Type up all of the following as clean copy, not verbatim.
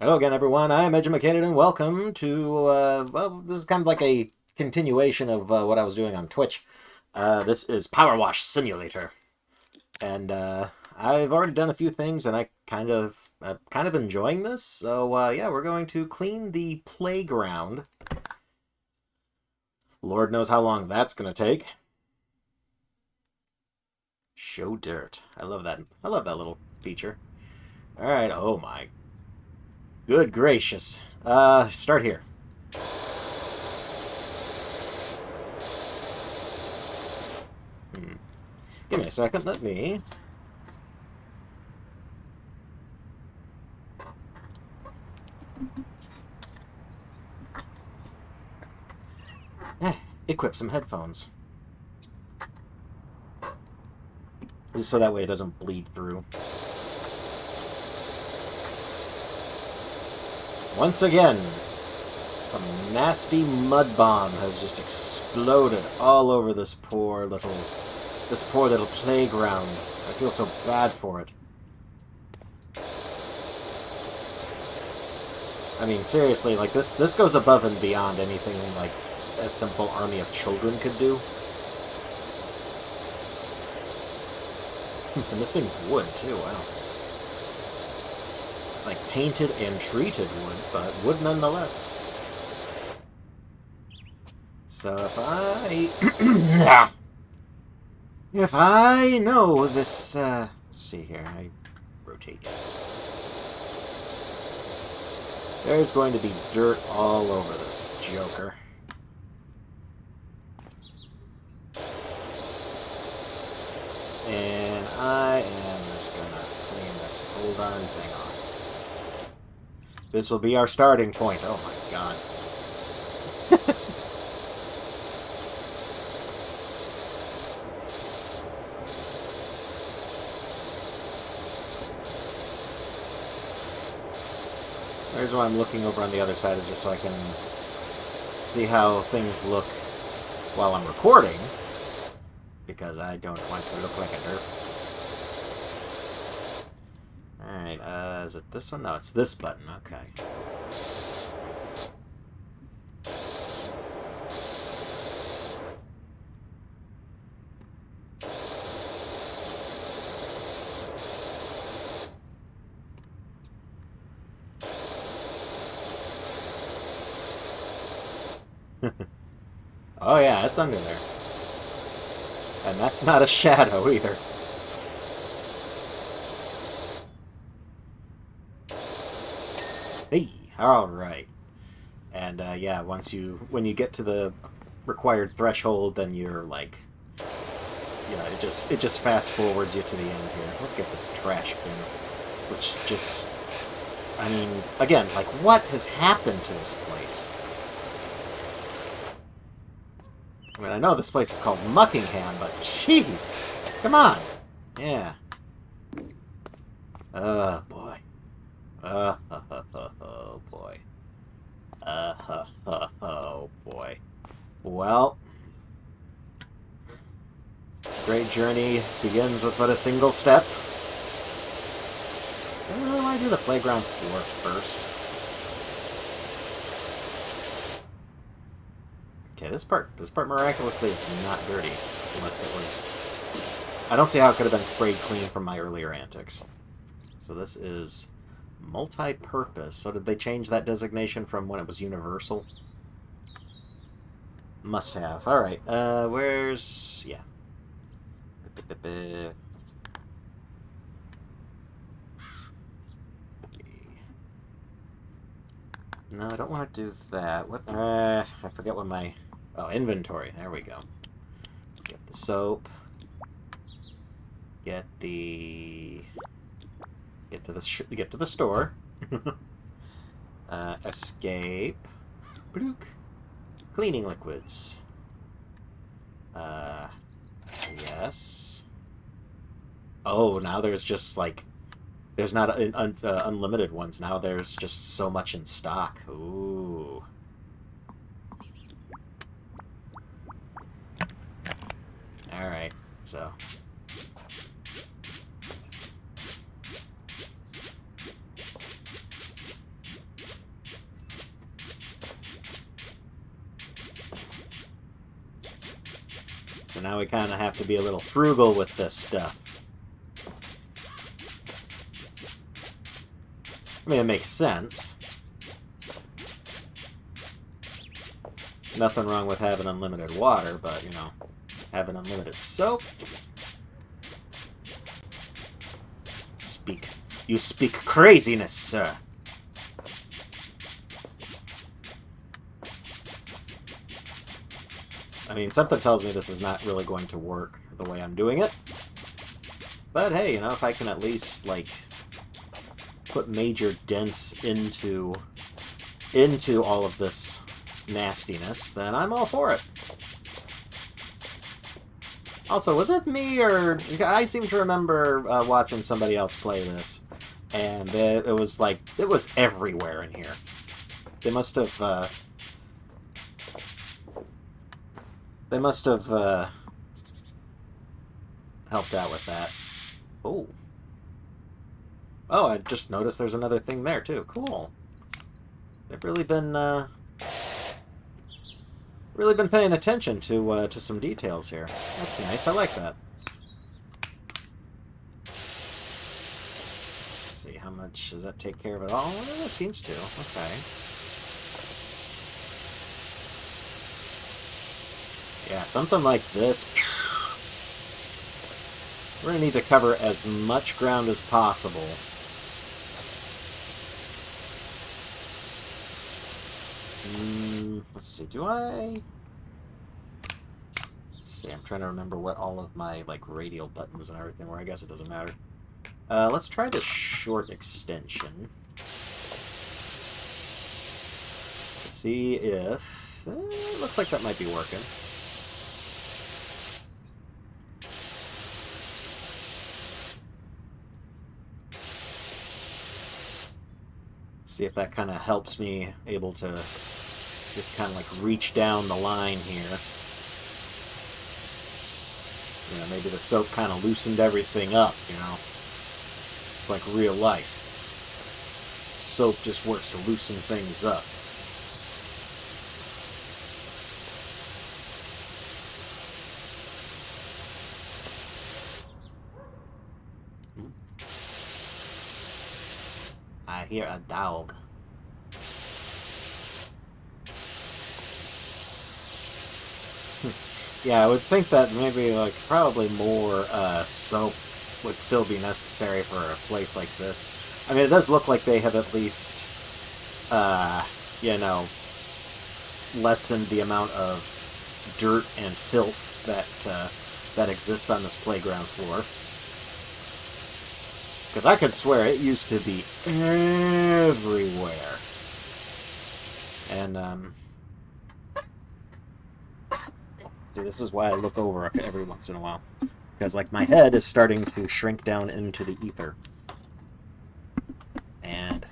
Hello again, everyone. I'm Edge McKinnon, and welcome to, well, this is kind of like a continuation of what I was doing on Twitch. This is Power Wash Simulator, and I've already done a few things, and I'm kind of enjoying this. So yeah, we're going to clean the playground. Lord knows how long that's gonna take. Show dirt. I love that. I love that little feature. All right. Oh my good gracious. Start here. Hmm. Give me a second. Let me. Equip some headphones. Just so that way it doesn't bleed through. Once again, some nasty mud bomb has just exploded all over this poor little playground. I feel so bad for it. I mean, seriously, like this goes above and beyond anything like a simple army of children could do. And this thing's wood too. Wow. Like painted and treated wood, but wood nonetheless. So if I if I know this let's see here, I rotate this. There's going to be dirt all over this joker. And I am just gonna clean this whole darn thing off. This will be our starting point. Oh my god. There's why I'm looking over on the other side, is just so I can see how things look while I'm recording, because I don't want to look like a derp. Alright, is it this one? No, it's this button. Okay. Oh yeah, it's under there. And that's not a shadow either. Hey, alright. And yeah, when you get to the required threshold, then you're like, it just fast forwards you to the end here. Let's get this trash bin, which just, I mean, again, like what has happened to this place? I mean, I know this place is called Muckingham, but jeez, come on, yeah. Oh boy. Oh boy. Oh boy. Well, great journey begins with but a single step. I do the playground floor first. Okay, this part miraculously is not dirty, unless it was. I don't see how it could have been sprayed clean from my earlier antics. So this is multi-purpose. So did they change that designation from when it was universal? Must have. All right. Where's yeah. No, I don't want to do that. What? I forget what my. Oh, inventory. There we go. Get the soap. Get the. Get to the store. Escape. Blook. Cleaning liquids. Yes. Oh, now there's just like. There's not unlimited ones. Now there's just so much in stock. Ooh. Alright, so. So now we kind of have to be a little frugal with this stuff. I mean, it makes sense. Nothing wrong with having unlimited water, but, you know, having unlimited soap. You speak craziness, sir. I mean, something tells me this is not really going to work the way I'm doing it. But hey, you know, if I can at least, like, put major dents into all of this nastiness, then I'm all for it. Also, was it me, or... I seem to remember watching somebody else play this, and it was like... it was everywhere in here. They must have... helped out with that. Oh. Oh, I just noticed there's another thing there, too. Cool. They've really been paying attention to some details here. That's nice. I like that. Let's see, how much does that take care of it all? Well, it seems to. Okay. Yeah, something like this. We're going to need to cover as much ground as possible. Let's see, let's see, I'm trying to remember what all of my, like, radial buttons and everything were. I guess it doesn't matter. Let's try the short extension. See if... it looks like that might be working. See if that kind of helps me able to just kind of like reach down the line here. You know, maybe the soap kind of loosened everything up, you know. It's like real life. Soap just works to loosen things up. I hear a dog. Yeah, I would think that maybe, like, probably more soap would still be necessary for a place like this. I mean, it does look like they have at least, you know, lessened the amount of dirt and filth that exists on this playground floor. Because I could swear it used to be everywhere. And, see, this is why I look over every once in a while. Because, like, my head is starting to shrink down into the ether. And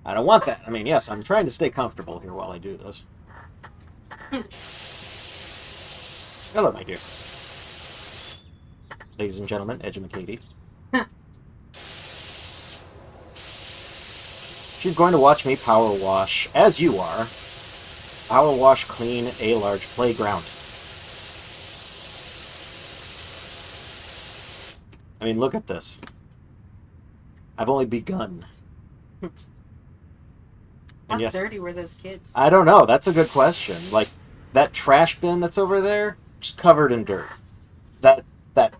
I don't want that. I mean, yes, I'm trying to stay comfortable here while I do this. Hello, my dear. Ladies and gentlemen, Edge and Katie. She's going to watch me power wash, as you are. Power wash clean a large playground. I mean, look at this. I've only begun. How dirty were those kids? I don't know. That's a good question. Like, that trash bin that's over there, just covered in dirt. That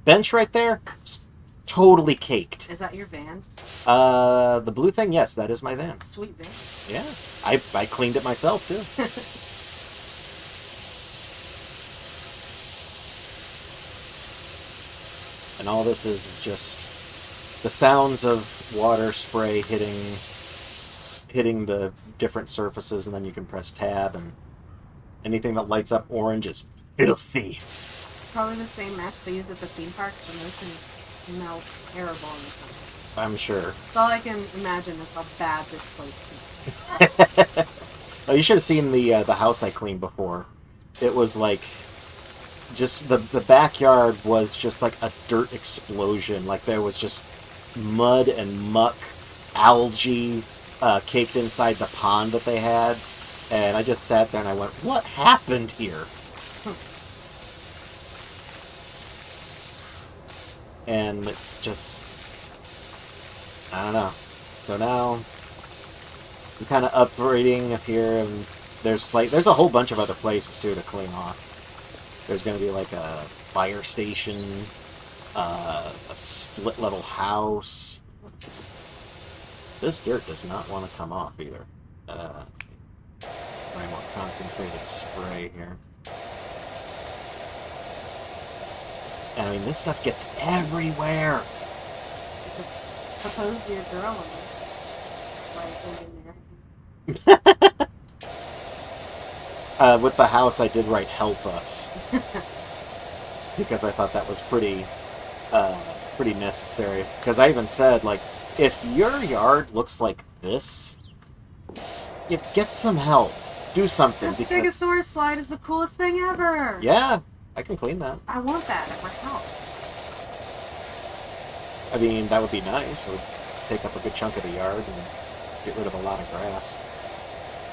bench right there, just totally caked. Is that your van? The blue thing, yes, that is my van. Sweet van. Yeah, I cleaned it myself, too. And all this is just the sounds of water spray hitting the different surfaces, and then you can press tab, and anything that lights up orange is filthy. It's probably the same mats they use at the theme parks, but those things smell terrible in the summer. I'm sure. That's all I can imagine is how bad this place smells. Oh, you should have seen the house I cleaned before. It was like... just the backyard was just like a dirt explosion. Like there was just mud and muck, algae caked inside the pond that they had. And I just sat there and I went, what happened here? And it's just... I don't know. So now I'm kind of upgrading up here, and there's a whole bunch of other places too to clean off. There's going to be like a fire station, a split level house. This dirt does not want to come off either. Try more concentrated spray here. I mean, this stuff gets everywhere. Suppose your girl was like in there. With the house, I did write "help us" because I thought that was pretty necessary. Because I even said, like, if your yard looks like this, get some help. Do something. That Stegosaurus slide is the coolest thing ever. Yeah, I can clean that. I want that at my house. I mean, that would be nice. It would take up a good chunk of the yard and get rid of a lot of grass.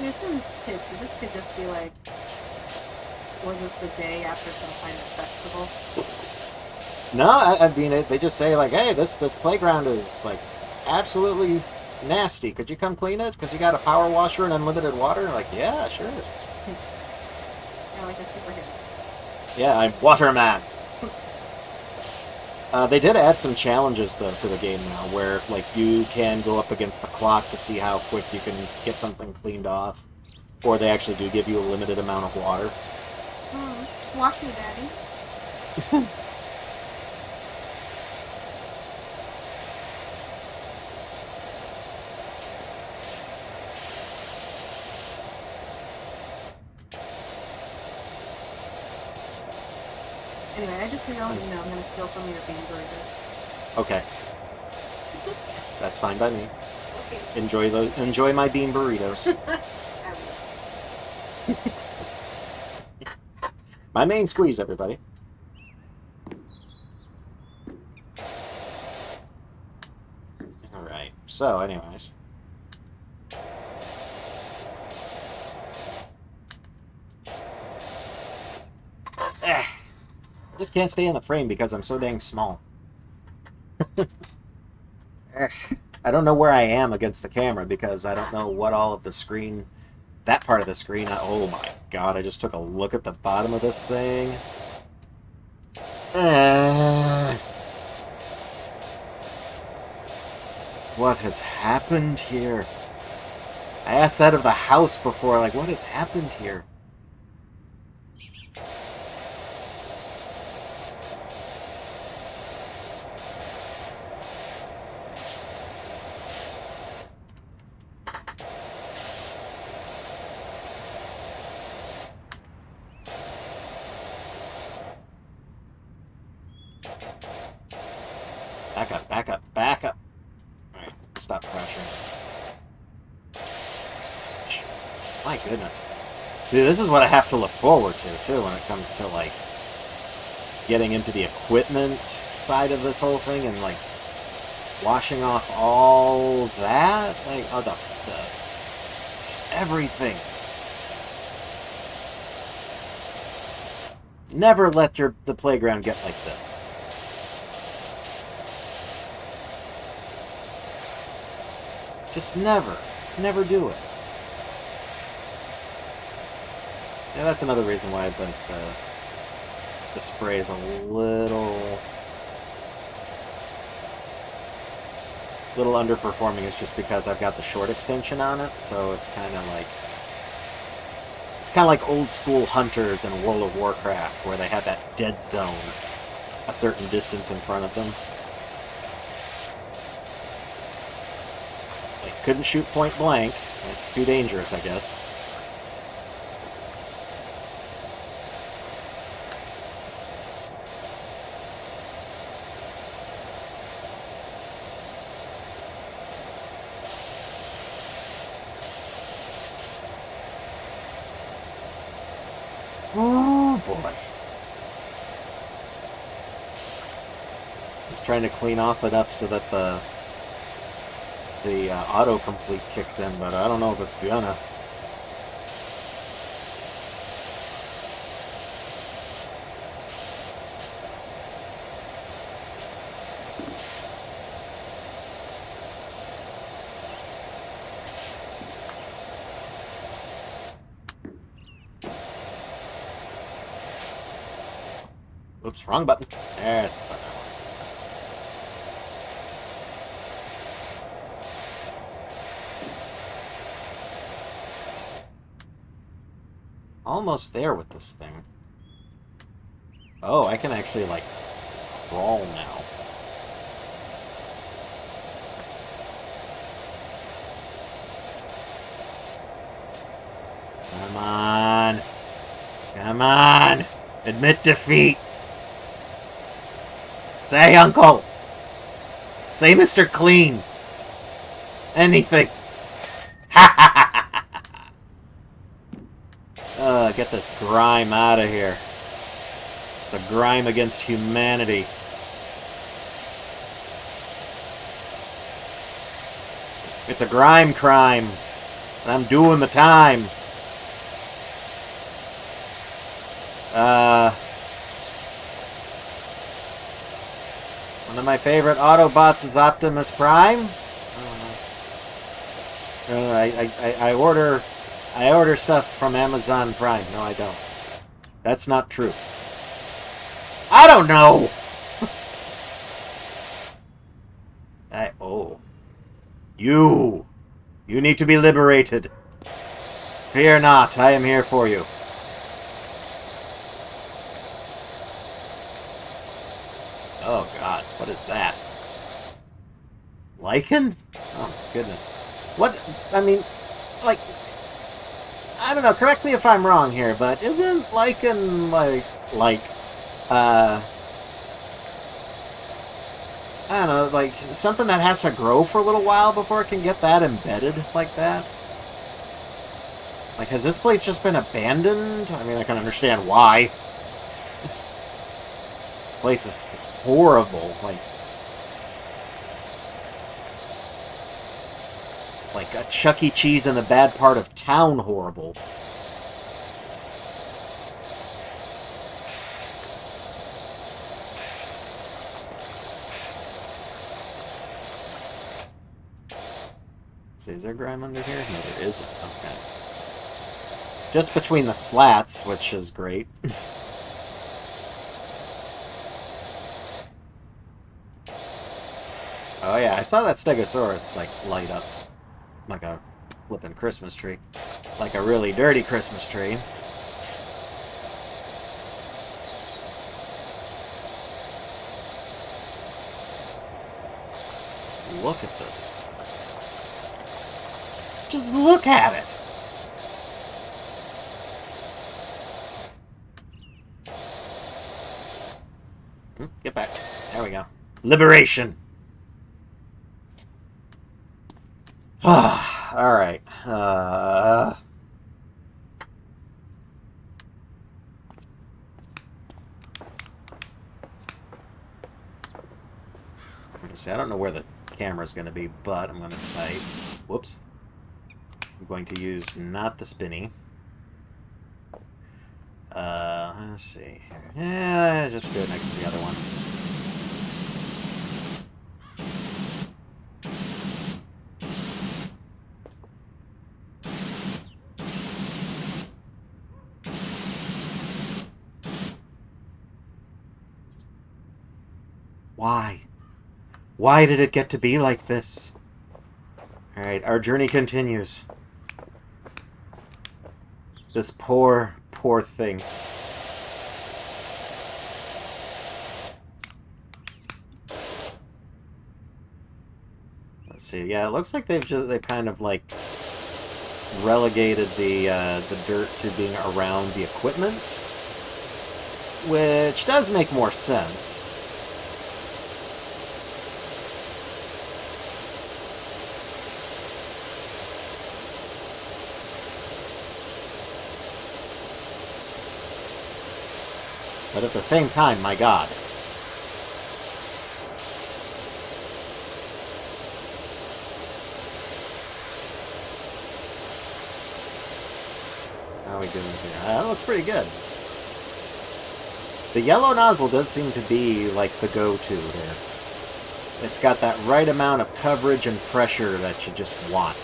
You're assuming this could just be like, was this the day after some kind of festival? No, I mean, they just say, like, hey, this playground is, like, absolutely nasty. Could you come clean it? Because you got a power washer and unlimited water? Like, yeah, sure. Yeah, like a superhero. Yeah, I'm Waterman. They did add some challenges, though, to the game now, where, like, you can go up against the clock to see how quick you can get something cleaned off. Or they actually do give you a limited amount of water. Wash me, Daddy. Anyway, I just realized, I'm going to steal some of your bean burritos. Okay. That's fine by me. Okay. Enjoy my bean burritos. My main squeeze, everybody. Alright, so anyways. I just can't stay in the frame because I'm so dang small. I don't know where I am against the camera because I don't know what all of the screen... That part of the screen... Oh my god, I just took a look at the bottom of this thing. What has happened here? I asked that of the house before, like, what has happened here? Back up, back up, back up. Alright, stop crashing. My goodness. Dude, this is what I have to look forward to, too, when it comes to, like, getting into the equipment side of this whole thing and, like, washing off all that. Like, oh, just everything. Never let the playground get like this. Just never. Never do it. Yeah, that's another reason why I think the spray is a little underperforming. Is just because I've got the short extension on it, so it's kind of like old school hunters in World of Warcraft, where they had that dead zone a certain distance in front of them. Couldn't shoot point blank. It's too dangerous, I guess. Oh boy. Just trying to clean off enough so that the autocomplete kicks in, but I don't know if it's gonna. Oops, wrong button. There's the button. Almost there with this thing. Oh, I can actually, like, crawl now. Come on. Come on. Admit defeat. Say, Uncle. Say, Mr. Clean. Anything. Ha ha ha ha. Get this grime out of here. It's a grime against humanity. It's a grime crime. And I'm doing the time. One of my favorite Autobots is Optimus Prime. I order stuff from Amazon Prime. No, I don't. That's not true. I don't know. You need to be liberated. Fear not, I am here for you. Oh God, what is that? Lichen? Oh my goodness. What? I mean, like, I don't know. Correct me if I'm wrong here, but isn't lichen I don't know, like something that has to grow for a little while before it can get that embedded like that? Like, has this place just been abandoned? I mean, I can understand why. This place is horrible. Like a Chuck E. Cheese in the bad part of town horrible. Let's see, is there grime under here? No, there isn't. Okay. Just between the slats, which is great. Oh yeah, I saw that Stegosaurus, like, light up. Like a flippin' Christmas tree. Like a really dirty Christmas tree. Just look at this. Just look at it! Get back. There we go. Liberation! Alright. See, I don't know where the camera's going to be, but I'm going to type... Whoops. I'm going to use not the spinny. Let's see here. Yeah, just do it next to the other one. Why? Why did it get to be like this? Alright, our journey continues. This poor, poor thing. Let's see. Yeah, it looks like they've kind of like relegated the dirt to being around the equipment, which does make more sense. But at the same time, my God. How are we doing here? That looks pretty good. The yellow nozzle does seem to be like the go-to here. It's got that right amount of coverage and pressure that you just want.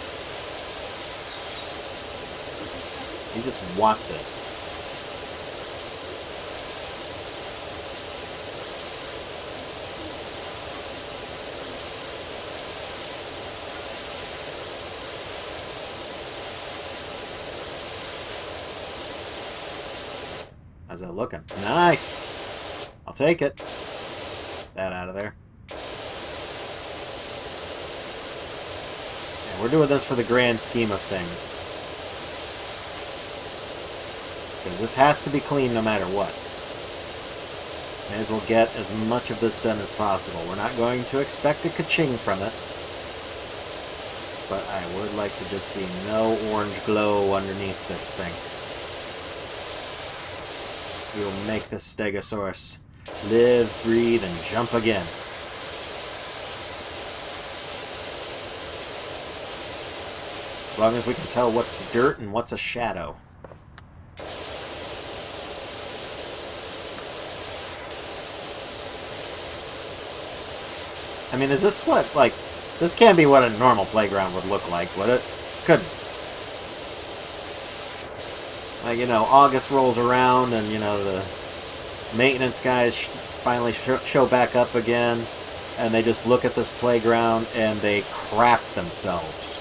You just want this. How's that looking? Nice! I'll take it. That out of there. Yeah, we're doing this for the grand scheme of things. Because this has to be clean no matter what. May as well get as much of this done as possible. We're not going to expect a ka-ching from it. But I would like to just see no orange glow underneath this thing. We will make this Stegosaurus live, breathe, and jump again. As long as we can tell what's dirt and what's a shadow. I mean, is this what, like, this can't be what a normal playground would look like, would it? Couldn't. Like, you know, August rolls around and, you know, the maintenance guys finally show back up again, and they just look at this playground and they crap themselves.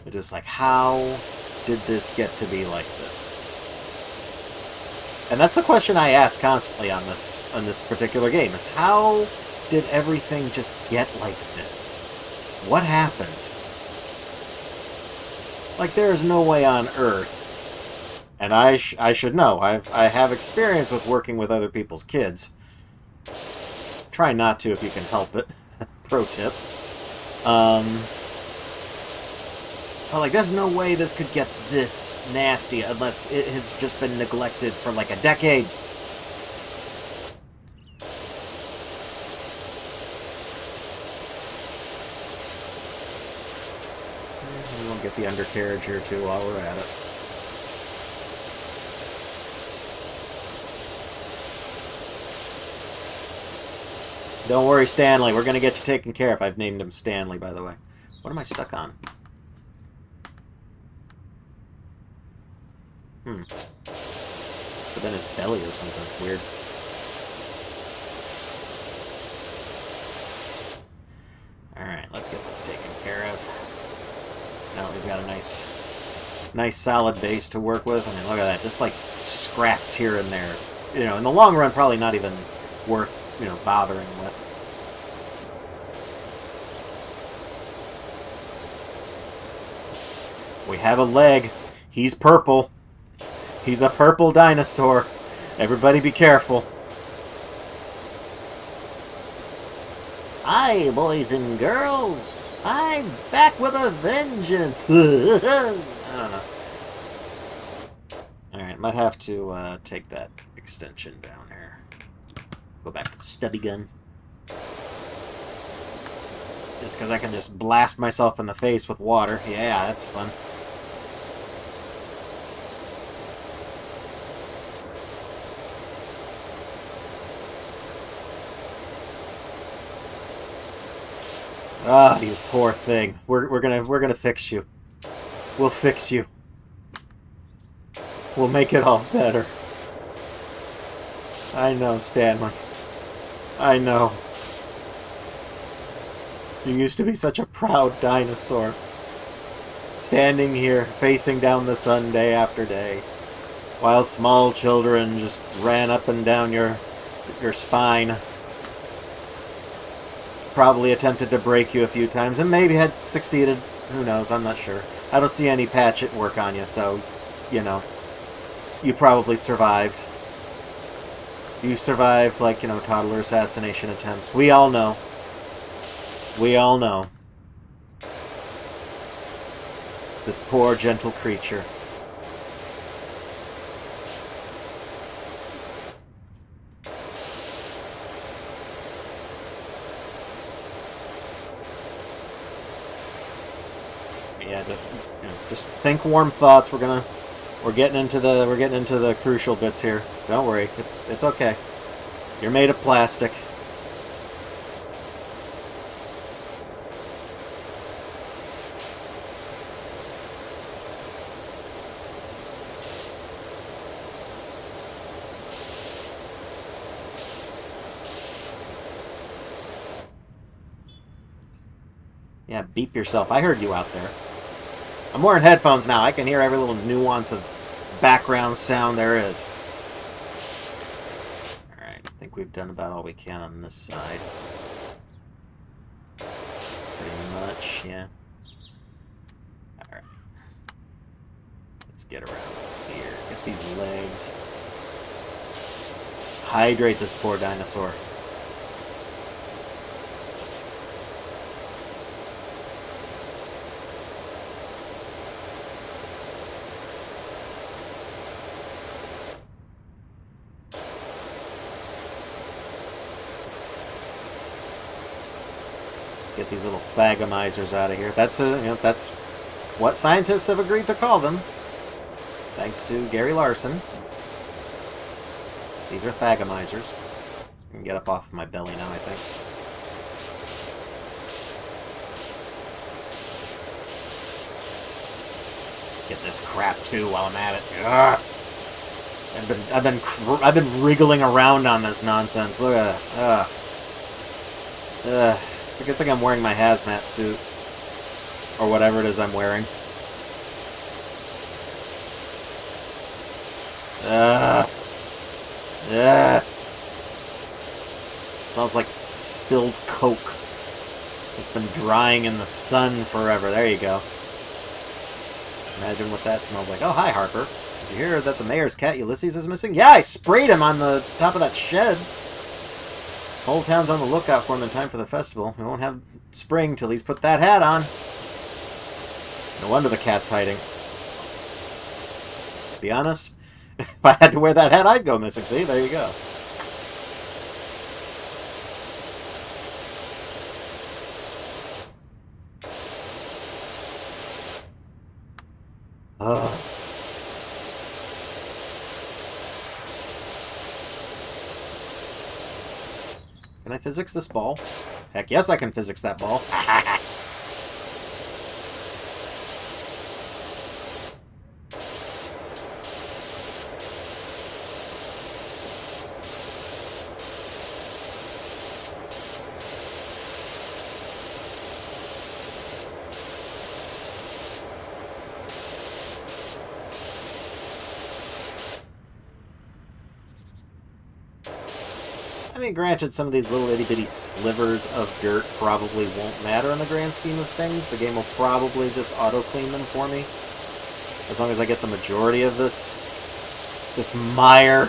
They're just like, how did this get to be like this? And that's the question I ask constantly on this particular game, is how did everything just get like this? What happened? Like, there is no way on Earth, and I should know, I have experience with working with other people's kids. Try not to if you can help it. Pro tip. But, like, there's no way this could get this nasty unless it has just been neglected for, like, a decade. And we'll get the undercarriage here, too, while we're at it. Don't worry, Stanley. We're going to get you taken care of. I've named him Stanley, by the way. What am I stuck on? Must have been his belly or something weird. Alright, let's get this taken care of. Now we've got a nice solid base to work with. I mean, look at that. Just like scraps here and there. You know, in the long run, probably not even worth, you know, bothering with. We have a leg. He's purple. He's a purple dinosaur. Everybody be careful. Hi, boys and girls. I'm back with a vengeance. I don't know. Alright, might have to take that extension down here. Go back to the stubby gun. Just because I can just blast myself in the face with water. Yeah, that's fun. Ah, you poor thing. We're gonna fix you. We'll fix you. We'll make it all better. I know, Stanley. I know. You used to be such a proud dinosaur. Standing here, facing down the sun day after day, while small children just ran up and down your spine. Probably attempted to break you a few times, and maybe had succeeded. Who knows? I'm not sure. I don't see any patch at work on you, so, you know, you probably survived. You survived, like, you know, toddler assassination attempts. We all know. We all know. This poor, gentle creature. Yeah, just think warm thoughts. We're getting into the crucial bits here. Don't worry, it's okay. You're made of plastic. Yeah, beep yourself. I heard you out there. I'm wearing headphones now. I can hear every little nuance of background sound there is. Alright, I think we've done about all we can on this side. Pretty much, yeah. Alright. Let's get around here. Get these legs. Hydrate this poor dinosaur. Get these little phagomizers out of here. That's that's what scientists have agreed to call them. Thanks to Gary Larson. These are phagomizers. I can get up off my belly now, I think. Get this crap too while I'm at it. Ugh. I've been wriggling around on this nonsense. Look at that. It's a good thing I'm wearing my hazmat suit. Or whatever it is I'm wearing. Smells like spilled Coke. It's been drying in the sun forever. There you go. Imagine what that smells like. Oh, hi, Harper. Did you hear that the mayor's cat Ulysses is missing? Yeah, I sprayed him on the top of that shed. Whole town's on the lookout for him in time for the festival. We won't have spring till he's put that hat on. No wonder the cat's hiding. To be honest, if I had to wear that hat, I'd go missing. See, there you go. Ugh. Can I physics this ball? Heck yes, I can physics that ball. I mean, granted, some of these little itty-bitty slivers of dirt probably won't matter in the grand scheme of things. The game will probably just auto-clean them for me. As long as I get the majority of this mire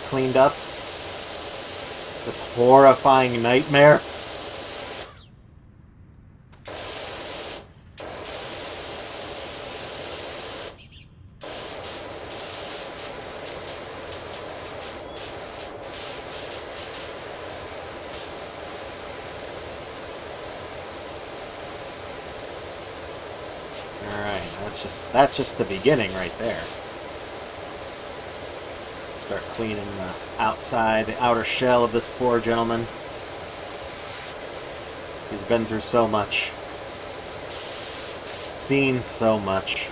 cleaned up. This horrifying nightmare. That's just the beginning right there. Start cleaning the outside, the outer shell of this poor gentleman. He's been through so much. Seen so much.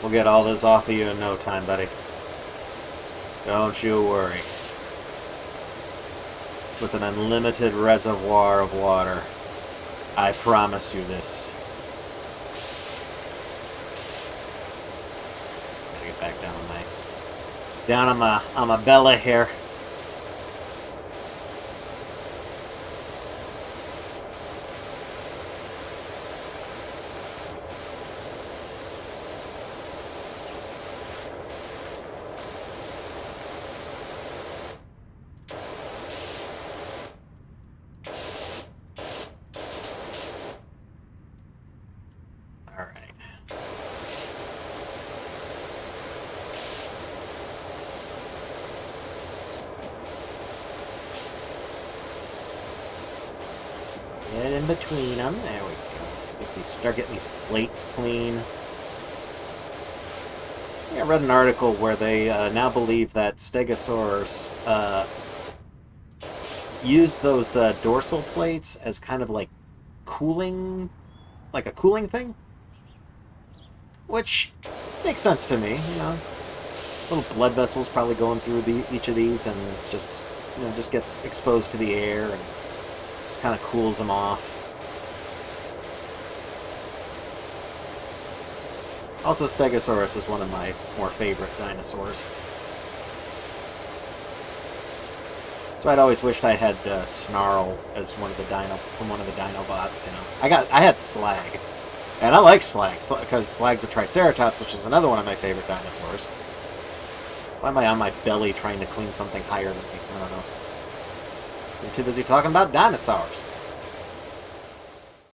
We'll get all this off of you in no time, buddy. Don't you worry. With an unlimited reservoir of water, I promise you this. Gotta get back down on my belly here. Get in between them. There we go. Start getting these plates clean. I read an article where they now believe that stegosaurs use those dorsal plates as kind of like cooling, like a cooling thing. Which makes sense to me. You know, little blood vessels probably going through each of these, and it's just, you know, just gets exposed to the air and just kind of cools them off. Also, Stegosaurus is one of my more favorite dinosaurs. So I'd always wished I had Snarl as one of the Dinobots. You know, I had Slag, and I like Slag because Slag's a Triceratops, which is another one of my favorite dinosaurs. Why am I on my belly trying to clean something higher than me? I don't know. I'm too busy talking about dinosaurs.